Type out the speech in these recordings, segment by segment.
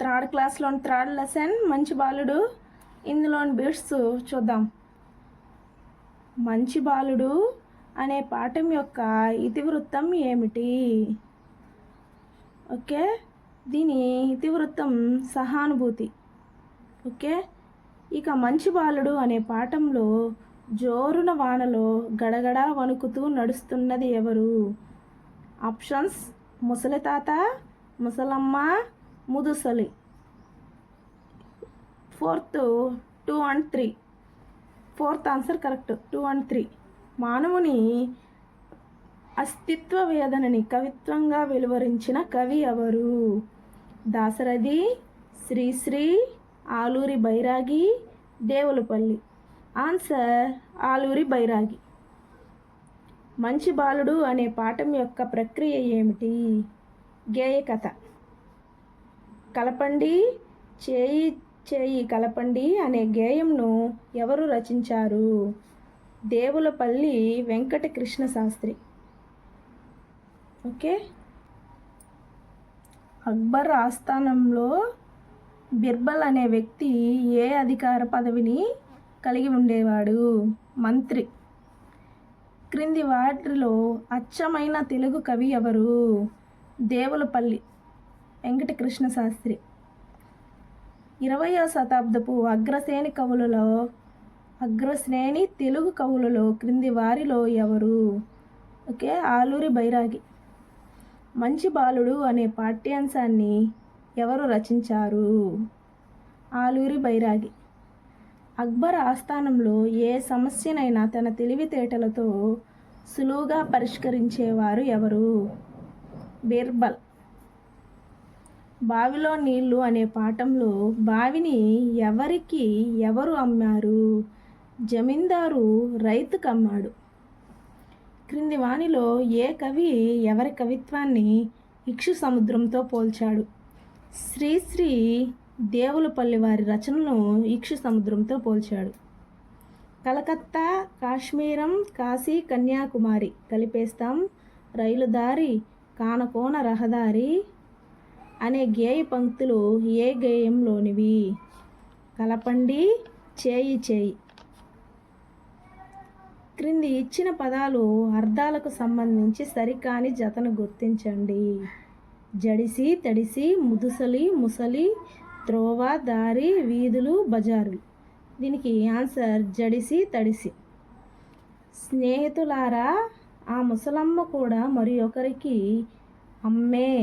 Third క్లాస్లోని third lesson మంచి బాలుడు. ఇందులోని బిట్స్ చూద్దాం. మంచి బాలుడు అనే పాఠం యొక్క ఇతివృత్తం ఏమిటి? ఓకే, దీని ఇతివృత్తం సహానుభూతి. ఓకే, ఇక మంచి బాలుడు అనే పాఠంలో జోరున వానలో గడగడా వణుకుతూ నడుస్తున్నది ఎవరు? ఆప్షన్స్: ముసలి తాత, ముసలమ్మ, ముదుసలి. Fourth 2 and 3. Fourth answer correct. 2 and 3. మానవుని అస్తిత్వ వేదనని కవిత్వంగా వెలువరించిన కవి ఎవరు? దాశరథి, శ్రీశ్రీ, ఆలూరి బైరాగి, దేవులపల్లి. ఆన్సర్ ఆలూరి బైరాగి. మంచి బాలుడు అనే పాఠం యొక్క ప్రక్రియ ఏమిటి? గేయ కథ. కలపండి చేయి చేయి కలపండి అనే గేయంను ఎవరు రచించారు? దేవులపల్లి వెంకట కృష్ణ శాస్త్రి. ఓకే, అక్బర్ ఆస్థానంలో బిర్బల్ అనే వ్యక్తి ఏ అధికార పదవిని కలిగి ఉండేవాడు? మంత్రి. క్రింది వాటిలో అచ్చమైన తెలుగు కవి ఎవరు? దేవులపల్లి వెంకట కృష్ణ శాస్త్రి. 20వ శతాబ్దపు అగ్రశ్రేణి తెలుగు కవులలో క్రింది వారిలో ఎవరు? ఓకే, ఆలూరి బైరాగి. మంచి బాలుడు అనే పాఠ్యాంశాన్ని ఎవరు రచించారు? ఆలూరి బైరాగి. అక్బర్ ఆస్థానంలో ఏ సమస్యనైనా తన తెలివితేటలతో సులువుగా పరిష్కరించేవారు ఎవరు? బీర్బల్. బావిలో నీళ్లు అనే పాఠంలో బావిని ఎవరు అమ్మారు? జమీందారు రైతుకు అమ్మాడు. క్రింది వానిలో ఏ కవి ఎవరి కవిత్వాన్ని ఇక్షు సముద్రంతో పోల్చాడు? శ్రీశ్రీ దేవులపల్లి వారి రచనను ఇక్షు సముద్రంతో పోల్చాడు. కలకత్తా, కాశ్మీరం, కాశీ, కన్యాకుమారి కలిపేస్తాం, రైలు దారి, కానకోన రహదారి అనే గేయ పంక్తులు ఏ గేయంలోనివి? కలపండి చేయి చేయి. క్రింది ఇచ్చిన పదాలు అర్థాలకు సంబంధించి సరికాని జతను గుర్తించండి. జడిసి, తడిసి, ముదుసలి, ముసలి, త్రోవ, దారి, వీధులు, బజారులు. దీనికి ఆన్సర్ జడిసి తడిసి. స్నేహితులారా, ఆ ముసలమ్మ కూడా మరి ఒకరికి అమ్మే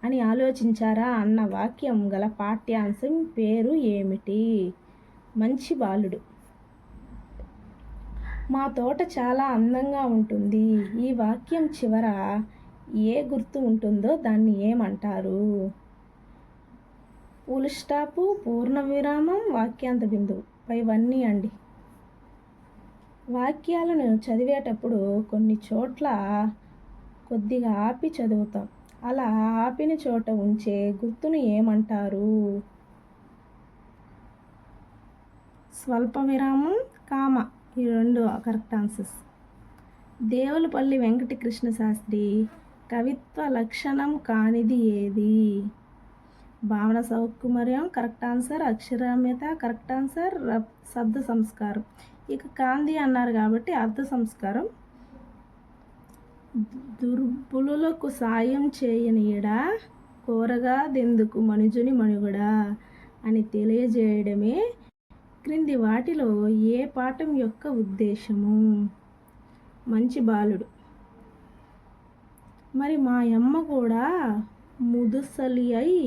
అని ఆలోచించారా అన్న వాక్యం గల పాఠ్యాంశం పేరు ఏమిటి? మంచి బాలుడు. మా తోట చాలా అందంగా ఉంటుంది. ఈ వాక్యం చివర ఏ గుర్తు ఉంటుందో దాన్ని ఏమంటారు? ఫుల్ స్టాపు, పూర్ణ విరామం, వాక్యాంత బిందువు. పైవన్నీ అండి. వాక్యాలను చదివేటప్పుడు కొన్ని చోట్ల కొద్దిగా ఆపి చదువుతాం. అలా ఆపిన చోట ఉంచే గుర్తును ఏమంటారు? స్వల్ప విరామం, కామ. ఈ రెండు కరెక్ట్ ఆన్సర్స్. దేవులపల్లి వెంకట కృష్ణ శాస్త్రి కవిత్వ లక్షణం కానిది ఏది? భావన సౌకుమార్యం కరెక్ట్ ఆన్సర్. అక్షరామ్యత కరెక్ట్ ఆన్సర్. శబ్ద సంస్కారం. ఇక కాంతి అన్నారు కాబట్టి అర్థ సంస్కారం. దుర్బలులకు సాయం చేయనీయడా, కోరగా దెందుకు మనుజుని మనుగడా అని తెలియజేయడమే క్రింది వాటిలో ఏ పాఠం యొక్క ఉద్దేశము? మంచి బాలుడు. మరి మా అమ్మ కూడా ముదుసలి అయి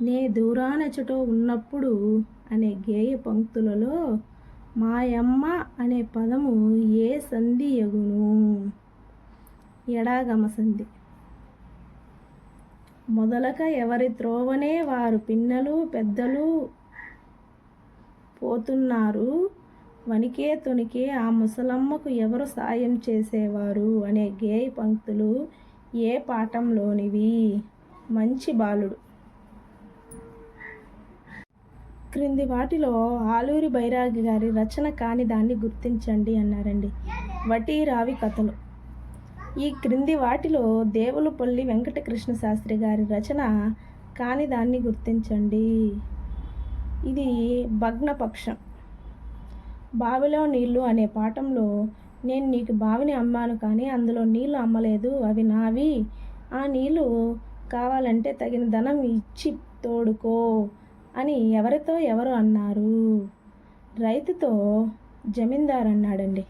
నే దూరానెచటో ఉన్నప్పుడు అనే గేయ పంక్తులలో మాయమ్మ అనే పదము ఏ సంధి యగును? ఎడాగమ సంధి. మొదలక ఎవరి త్రోవనే వారు పిన్నలు పెద్దలు పోతున్నారు, వణికే తొణికే ఆ ముసలమ్మకు ఎవరు సాయం చేసేవారు అనే గేయ పంక్తులు ఏ పాఠంలోనివి? మంచి బాలుడు. క్రింది వాటిలో ఆలూరి బైరాగి గారి రచన కాని దాన్ని గుర్తించండి అన్నారండి. వటి రావి కథలు. ఈ క్రింది వాటిలో దేవులపల్లి వెంకట కృష్ణ శాస్త్రి గారి రచన కాని దాన్ని గుర్తించండి. ఇది భగ్నపక్షం. బావిలో నీళ్లు అనే పాఠంలో నేను నీకు బావిని అమ్మాను కానీ అందులో నీళ్లు అమ్మలేదు, అవి నావి. ఆ నీళ్లు కావాలంటే తగిన ధనం ఇచ్చి తోడుకో అని ఎవరితో ఎవరు అన్నారు? రైతుతో జమీందారు అన్నాడండి.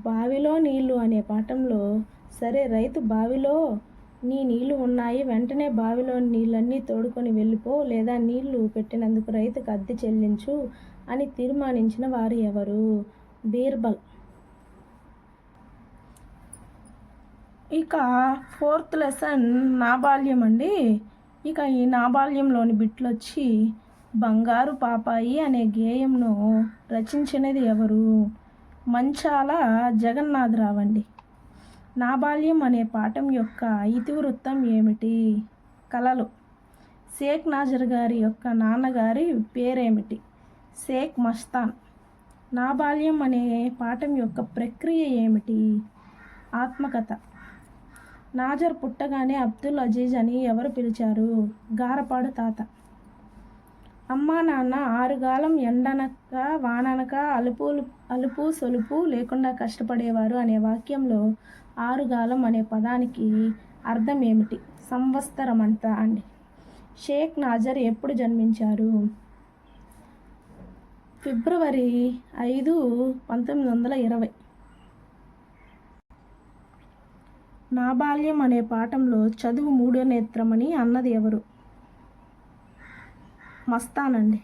బావిలో నీళ్లు అనే పాఠంలో సరే రైతు బావిలో నీ నీళ్లు ఉన్నాయి, వెంటనే బావిలో నీళ్ళన్నీ తోడుకొని వెళ్ళిపో, లేదా నీళ్లు పెట్టినందుకు రైతుకు అద్దె చెల్లించు అని తీర్మానించిన వారు ఎవరు? బీర్బల్. ఇక 4th లెసన్ నాబాల్యం అండి. ఇక ఈ నాబాల్యంలోని బిట్లు వచ్చి బంగారు పాపాయి అనే గేయంను రచించినది ఎవరు? మంచాల జగన్నాథరావు అండి. నాబాల్యం అనే పాఠం యొక్క ఇతివృత్తం ఏమిటి? కలలు. షేక్ నాజర్ గారి యొక్క నాన్నగారి పేరేమిటి? షేక్ మస్తాన్. నాబాల్యం అనే పాఠం యొక్క ప్రక్రియ ఏమిటి? ఆత్మకథ. నాజర్ పుట్టగానే అబ్దుల్ అజీజ్ అని ఎవరు పిలిచారు? గారపాడు తాత. అమ్మా నాన్న ఆరుగాలం ఎండనక వాననక అలుపు సొలుపు లేకుండా కష్టపడేవారు అనే వాక్యంలో ఆరుగాలం అనే పదానికి అర్థం ఏమిటి? సంవత్సరమంతా అండి. షేక్ నాజర్ ఎప్పుడు జన్మించారు? ఫిబ్రవరి 5, 1920. నాబాల్యం అనే పాఠంలో చదువు మూడో నేత్రమని అన్నది ఎవరు? మస్తానండి.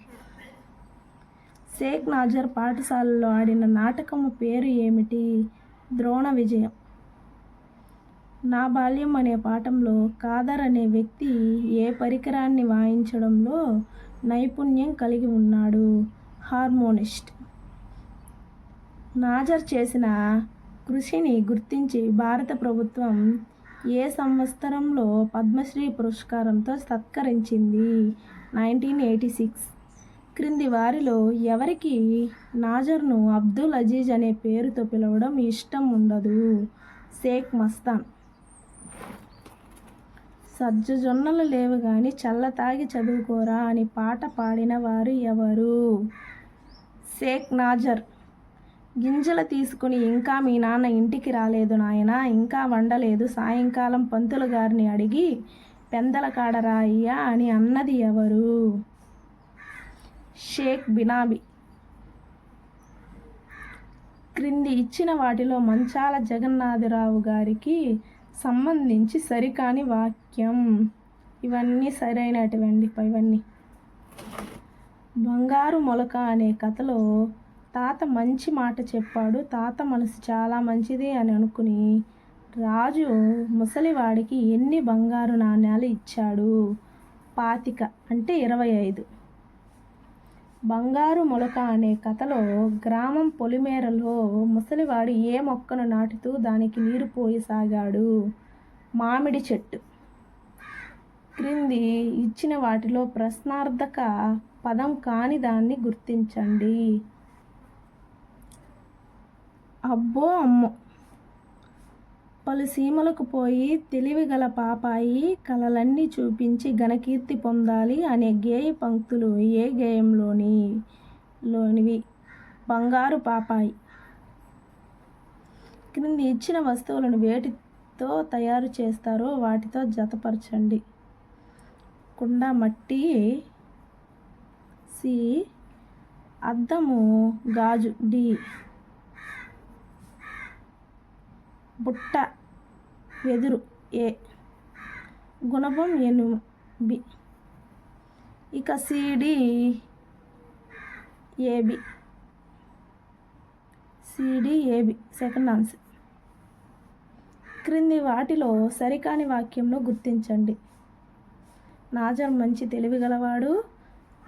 షేక్ నాజర్ పాఠశాలలో ఆడిన నాటకము పేరు ఏమిటి? ద్రోణ విజయం. నాబాల్యం అనే పాఠంలో ఖాదర్ అనే వ్యక్తి ఏ పరికరాన్ని వాయించడంలో నైపుణ్యం కలిగి ఉన్నాడు? హార్మోనిస్ట్. నాజర్ చేసిన కృషిని గుర్తించి భారత ప్రభుత్వం ఏ సంవత్సరంలో పద్మశ్రీ పురస్కారంతో సత్కరించింది? 1986. క్రింది వారిలో ఎవరికి నాజర్ను అబ్దుల్ అజీజ్ అనే పేరుతో పిలవడం ఇష్టం ఉండదు? షేక్ మస్తాన్. సజ్జజొన్నలు లేవు గాని చల్ల తాగి చదువుకోరా అని పాట పాడిన వారు ఎవరు? షేక్ నాజర్. గింజలు తీసుకుని ఇంకా మీ నాన్న ఇంటికి రాలేదు నాయనా, ఇంకా వండలేదు, సాయంకాలం పంతులు గారిని అడిగి పెందల కాడ రాయ్యా అని అన్నది ఎవరు? షేక్ బినాబి. క్రింది ఇచ్చిన వాటిలో మంచాల జగన్నాథరావు గారికి సంబంధించి సరికాని వాక్యం. ఇవన్నీ సరైనటువండి. ఇవన్నీ బంగారు మొలక అనే కథలో తాత మంచి మాట చెప్పాడు, తాత మనసు చాలా మంచిది అని అనుకుని రాజు ముసలివాడికి ఎన్ని బంగారు నాణ్యాలు ఇచ్చాడు? 25 అంటే 25. బంగారు మొలక అనే కథలో గ్రామం పొలిమేరలో ముసలివాడు ఏ మొక్కను నాటుతూ దానికి నీరు పోయి సాగాడు? మామిడి చెట్టు. క్రింది ఇచ్చిన వాటిలో ప్రశ్నార్థక పదం కాని దాన్ని గుర్తించండి. అబ్బో అమ్మో. పలు సీమలకు పోయి తెలివిగల పాపాయి కలలన్నీ చూపించి ఘనకీర్తి పొందాలి అనే గేయ పంక్తులు ఏ గేయంలోనివి? బంగారు పాపాయి. క్రింది ఇచ్చిన వస్తువులను వేటితో తయారు చేస్తారో వాటితో జతపరచండి. కుండ మట్టి, సి. అద్దము గాజు, డి. బుట్ట వెదురు, ఏ. గుణపం ఎనుము, బి. ఇక C D A B. C D A B second answer. క్రింది వాటిలో సరికాని వాక్యంను గుర్తించండి. నాజర్ మంచి తెలివిగలవాడు,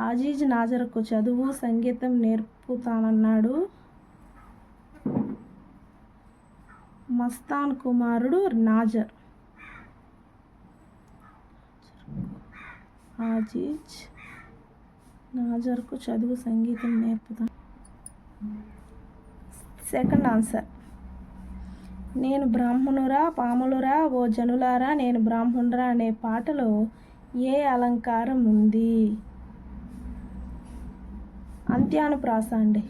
అజీజ్ నాజర్కు చదువు సంగీతం నేర్పుతానన్నాడు, మస్తాన్ కుమారుడు నాజర్. అజీజ్ నాజర్కు చదువు సంగీతం నేర్పుతాను. Second answer. నేను బ్రాహ్మణురా పాములురా ఓ జనులారా నేను బ్రాహ్మణురా అనే పాటలో ఏ అలంకారం ఉంది? అంత్యానుప్రాస అండి.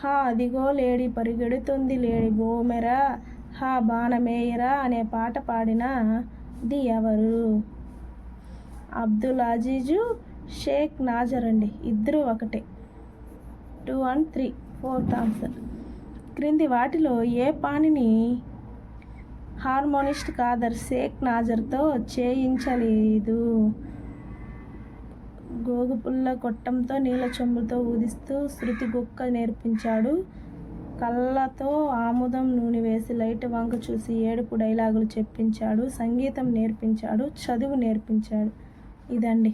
హా అదిగో లేడి పరిగెడుతుంది లేడి బోమెరా హా బాణమేయరా అనే పాట పాడినది ఎవరు? అబ్దుల్ అజీజు షేక్ నాజర్ అండి. ఇద్దరు ఒకటే. 2 and 3 4th ఆన్సర్. క్రింది వాటిలో ఏ పానిని హార్మోనిస్ట్ కాదర్ షేక్ నాజర్తో చేయించలేదు? గోగుపుల్ల కొట్టంతో నీళ్ళ చెంబుతో ఊదిస్తూ శృతి గుక్క నేర్పించాడు. కళ్ళతో ఆముదం నూనె వేసి లైట్ వంక చూసి ఏడుపు డైలాగులు చెప్పించాడు. సంగీతం నేర్పించాడు. చదువు నేర్పించాడు. ఇదండి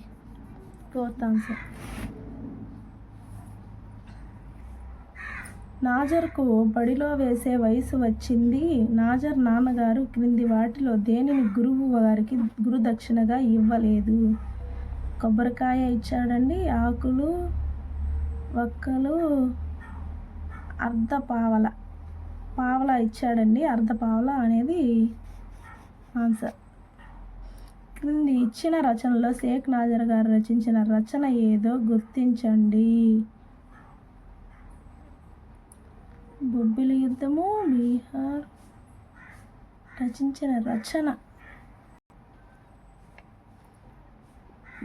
4th ఆన్సర్. నాజర్కు బడిలో వేసే వయసు వచ్చింది. నాజర్ నాన్నగారు క్రింది వాటిలో దేనిని గురువు గారికి గురుదక్షిణగా ఇవ్వలేదు? కొబ్బరికాయ ఇచ్చాడండి. ఆకులు, వక్కలు, పావలా ఇచ్చాడండి. పావలా అనేది ఆన్సర్. క్రింది ఇచ్చిన రచనలో షేక్ నాజర్ గారు రచించిన రచన ఏదో గుర్తించండి. బొబ్బిలి యుద్ధము. బీహార్ రచించిన రచన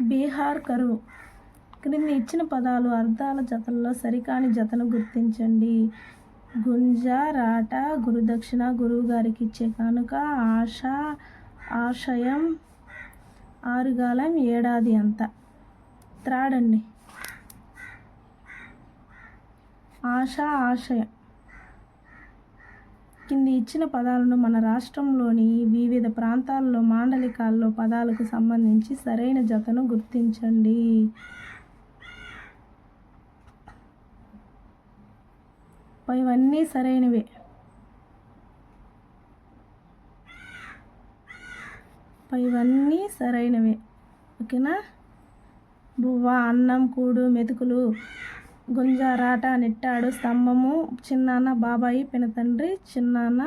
బీహార్ కరువు. క్రింది ఇచ్చిన పదాలు అర్థాల జతల్లో సరికాని జతను గుర్తించండి. గుంజ, రాట, గురుదక్షిణ, గురువు గారికి ఇచ్చే కానుక, ఆశ, ఆశయం, ఆరుగాలం, ఏడాది అంతా. త్రాడండి. ఆశ, ఆశయం. కింది ఇచ్చిన పదాలను మన రాష్ట్రంలోని వివిధ ప్రాంతాల్లో మాండలికాల్లో పదాలకు సంబంధించి సరైన జతను గుర్తించండి. పైవన్నీ సరైనవే. ఓకేనా? బువ్వ, అన్నం, కూడు, మెతుకులు, గుంజ, రాట, నెట్టాడు, స్తంభము, చిన్నాన్న, బాబాయి, పినతండ్రి, చిన్నాన్న,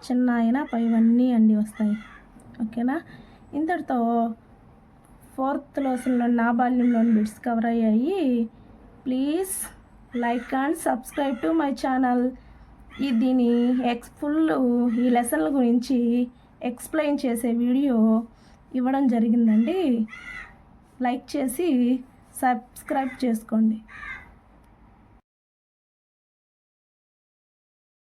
చిన్నాయన, పైవన్నీ అండి వస్తాయి. ఓకేనా? ఇంతటితో 4th లెసన్లో నా బాల్యంలోని బిట్స్ కవర్ అయ్యాయి. Please like and subscribe to my channel. దీని ఈ లెసన్ల గురించి ఎక్స్ప్లెయిన్ చేసే వీడియో ఇవ్వడం జరిగిందండి. లైక్ చేసి సబ్స్క్రైబ్ చేసుకోండి.